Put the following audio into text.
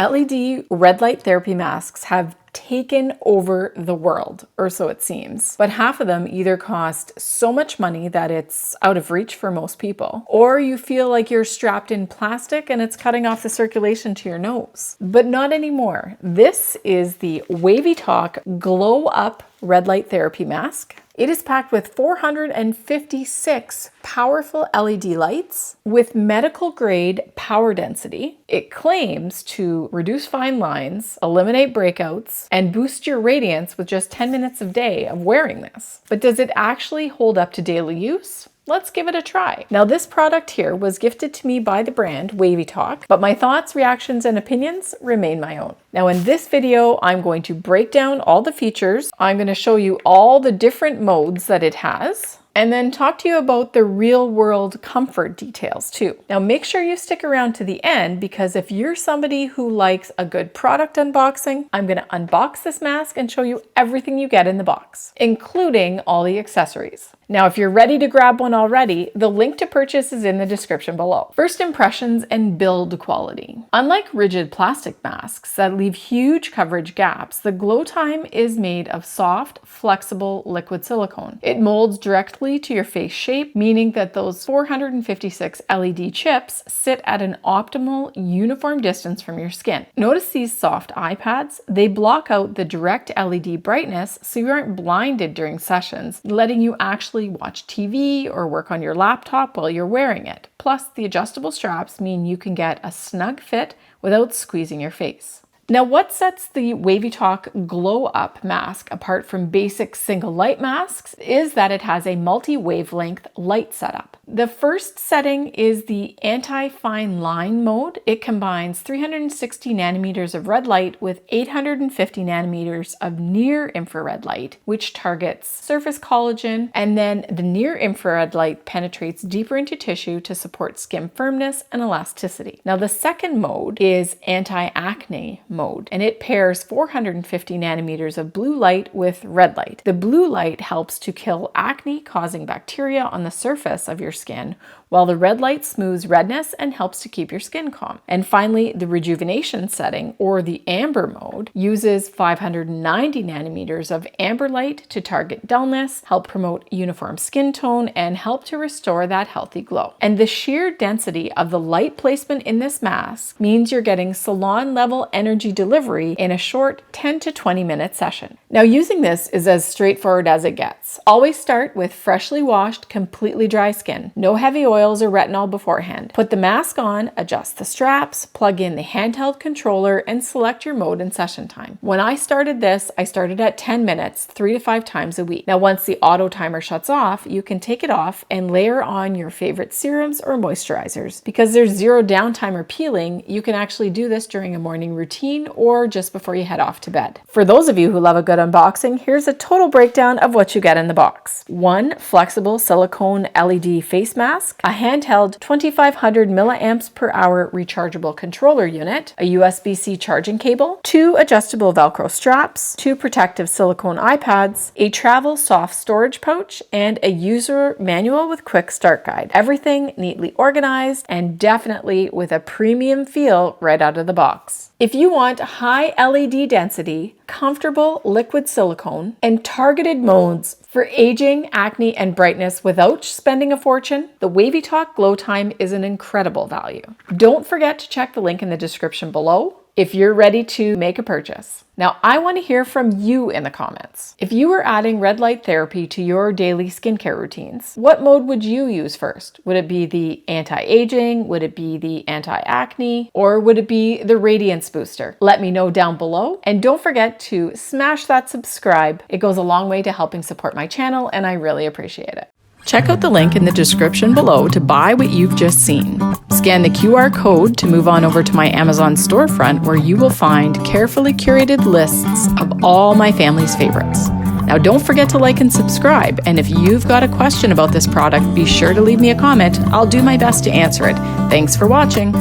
LED red light therapy masks have taken over the world, or so it seems. But half of them either cost so much money that it's out of reach for most people, or you feel like you're strapped in plastic and it's cutting off the circulation to your nose. But not anymore. This is the Wavytalk Glow Up Red Light Therapy Mask. It is packed with 456 powerful LED lights with medical grade power density. It claims to reduce fine lines, eliminate breakouts, and boost your radiance with just 10 minutes a day of wearing this. But does it actually hold up to daily use? Let's give it a try. Now, this product here was gifted to me by the brand Wavytalk, but my thoughts, reactions, and opinions remain my own. Now, in this video, I'm going to break down all the features. I'm going to show you all the different modes that it has, and then talk to you about the real world comfort details too. Now, make sure you stick around to the end, because if you're somebody who likes a good product unboxing, I'm going to unbox this mask and show you everything you get in the box, including all the accessories. Now, if you're ready to grab one already, the link to purchase is in the description below. First impressions and build quality. Unlike rigid plastic masks that leave huge coverage gaps, the Glow Time is made of soft, flexible liquid silicone. It molds directly to your face shape, meaning that those 456 LED chips sit at an optimal, uniform distance from your skin. Notice these soft eye pads. They block out the direct LED brightness so you aren't blinded during sessions, letting you actually watch TV or work on your laptop while you're wearing it. Plus, the adjustable straps mean you can get a snug fit without squeezing your face. Now, what sets the Wavytalk Glow Up mask apart from basic single light masks is that it has a multi-wavelength light setup. The first setting is the anti-fine line mode. It combines 360 nanometers of red light with 850 nanometers of near infrared light, which targets surface collagen, and then the near infrared light penetrates deeper into tissue to support skin firmness and elasticity. Now, the second mode is Anti-Acne mode, and it pairs 450 nanometers of blue light with red light. The blue light helps to kill acne-causing bacteria on the surface of your skin, while the red light smooths redness and helps to keep your skin calm. And finally, the Rejuvenation setting, or the amber mode, uses 590 nanometers of amber light to target dullness, help promote uniform skin tone, and help to restore that healthy glow. And the sheer density of the light placement in this mask means you're getting salon level energy delivery in a short 10 to 20 minute session. Now, using this is as straightforward as it gets. Always start with freshly washed, completely dry skin. No heavy oils or retinol beforehand. Put the mask on, adjust the straps, plug in the handheld controller, and select your mode and session time. When I started this, I started at 10 minutes, 3 to 5 times a week. Now, once the auto timer shuts off, you can take it off and layer on your favorite serums or moisturizers. Because there's zero downtime or peeling, you can actually do this during a morning routine or just before you head off to bed. For those of you who love a good unboxing, here's a total breakdown of what you get in the box. 1 flexible silicone LED face mask, a handheld 2500 milliamps per hour rechargeable controller unit, a USB-C charging cable, 2 adjustable Velcro straps, 2 protective silicone iPads, a travel soft storage pouch, and a user manual with quick start guide. Everything neatly organized and definitely with a premium feel right out of the box. If you want high LED density, comfortable liquid silicone, and targeted modes for aging, acne, and brightness without spending a fortune, the Wavytalk Glow Time is an incredible value. Don't forget to check the link in the description below if you're ready to make a purchase. Now, I want to hear from you in the comments. If you were adding red light therapy to your daily skincare routines, what mode would you use first? Would it be the anti-aging? Would it be the anti-acne? Or would it be the radiance booster? Let me know down below. And don't forget to smash that subscribe. It goes a long way to helping support my channel, and I really appreciate it. Check out the link in the description below to buy what you've just seen. Scan the QR code to move on over to my Amazon storefront, where you will find carefully curated lists of all my family's favorites. Now, don't forget to like and subscribe, and if you've got a question about this product, be sure to leave me a comment. I'll do my best to answer it. Thanks for watching.